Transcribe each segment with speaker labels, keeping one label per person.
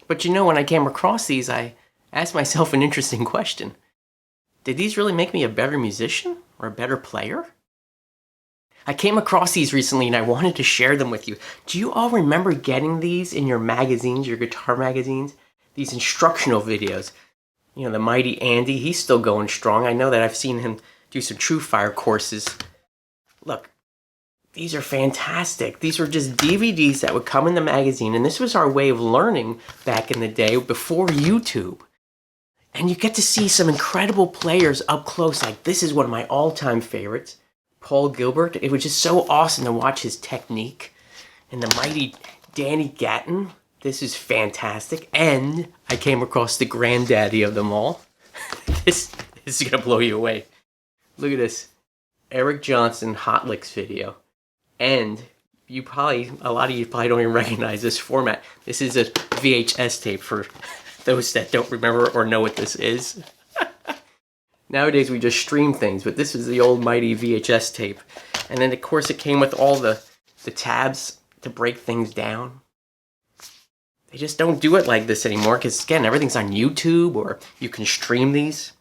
Speaker 1: But you know, when I came across these, I asked myself an interesting question. Did these really make me a better musician or a better player? I came across these recently and I wanted to share them with you. Do you all remember getting these in your magazines, your guitar magazines? These instructional videos. You know, the mighty Andy, he's still going strong. I know that I've seen him do some True Fire courses. Look, these are fantastic. These were just DVDs that would come in the magazine, and this was our way of learning back in the day before YouTube. And you get to see some incredible players up close. Like, this is one of my all-time favorites, Paul Gilbert. It was just so awesome to watch his technique. And the mighty Danny Gatton. This is fantastic. And I came across the granddaddy of them all. This is gonna blow you away. Look at this. Eric Johnson Hot Licks video. And a lot of you probably don't even recognize this format. This is a VHS tape for those that don't remember or know what this is. Nowadays we just stream things, but this is the old mighty VHS tape. And then of course it came with all the tabs to break things down. They just don't do it like this anymore because, again, everything's on YouTube or you can stream these.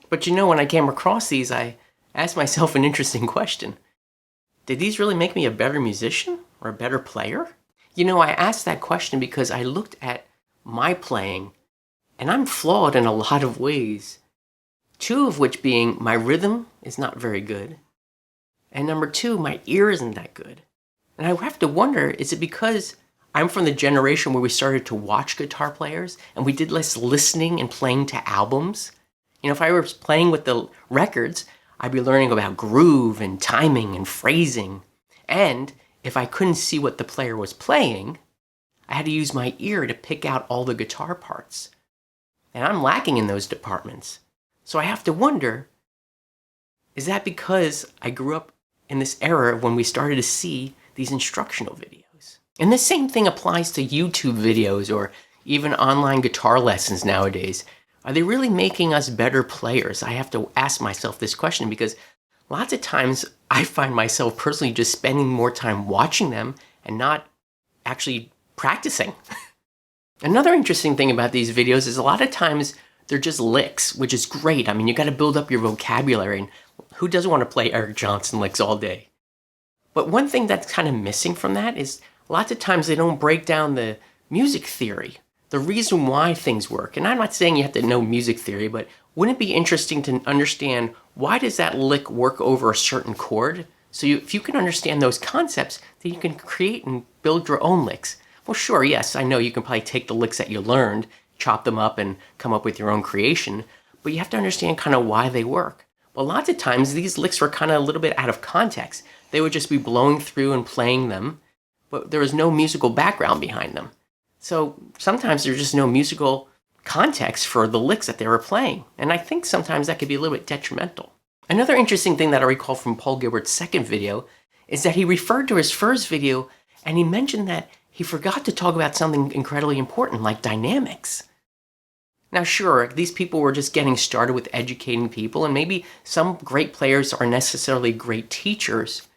Speaker 1: But you know, when I came across these, I asked myself an interesting question. Did these really make me a better musician or a better player? You know, I asked that question because I looked at my playing and I'm flawed in a lot of ways. Two of which being my rhythm is not very good. And number two, my ear isn't that good. And I have to wonder, is it because I'm from the generation where we started to watch guitar players and we did less listening and playing to albums? You know, if I was playing with the records, I'd be learning about groove and timing and phrasing. And if I couldn't see what the player was playing, I had to use my ear to pick out all the guitar parts. And I'm lacking in those departments. So I have to wonder, is that because I grew up in this era when we started to see these instructional videos? And the same thing applies to YouTube videos or even online guitar lessons nowadays. Are they really making us better players? I have to ask myself this question because lots of times I find myself personally just spending more time watching them and not actually practicing. Another interesting thing about these videos is a lot of times they're just licks, which is great. I mean, you got to build up your vocabulary, and who doesn't want to play Eric Johnson licks all day? But one thing that's kind of missing from that is lots of times they don't break down the music theory, the reason why things work. And I'm not saying you have to know music theory, but wouldn't it be interesting to understand why does that lick work over a certain chord? So if you can understand those concepts, then you can create and build your own licks. Well, sure, yes, I know you can probably take the licks that you learned, chop them up and come up with your own creation, but you have to understand kind of why they work. Well, lots of times these licks were kind of a little bit out of context. They would just be blowing through and playing them, but there was no musical background behind them. So sometimes there's just no musical context for the licks that they were playing, and I think sometimes that could be a little bit detrimental. Another interesting thing that I recall from Paul Gilbert's second video is that he referred to his first video and he mentioned that he forgot to talk about something incredibly important like dynamics. Now sure, these people were just getting started with educating people, and maybe some great players aren't necessarily great teachers,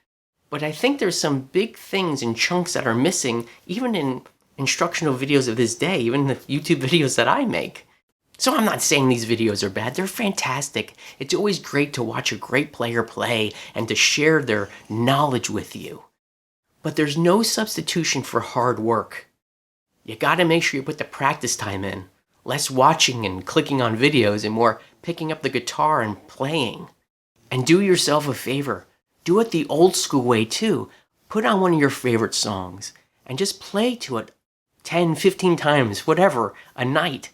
Speaker 1: but I think there's some big things and chunks that are missing even in instructional videos of this day, even the YouTube videos that I make. So I'm not saying these videos are bad, they're fantastic. It's always great to watch a great player play and to share their knowledge with you. But there's no substitution for hard work. You gotta make sure you put the practice time in. Less watching and clicking on videos and more picking up the guitar and playing. And do yourself a favor. Do it the old school way too. Put on one of your favorite songs and just play to it 10, 15 times, whatever, a night.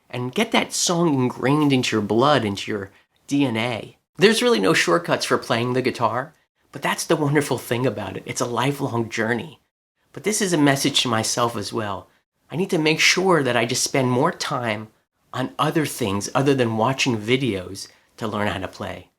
Speaker 1: And get that song ingrained into your blood, into your DNA. There's really no shortcuts for playing the guitar, but that's the wonderful thing about it. It's a lifelong journey. But this is a message to myself as well. I need to make sure that I just spend more time on other things other than watching videos to learn how to play.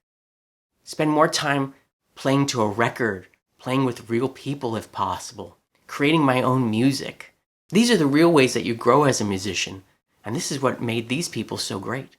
Speaker 1: Spend more time playing to a record, playing with real people if possible, creating my own music. These are the real ways that you grow as a musician, and this is what made these people so great.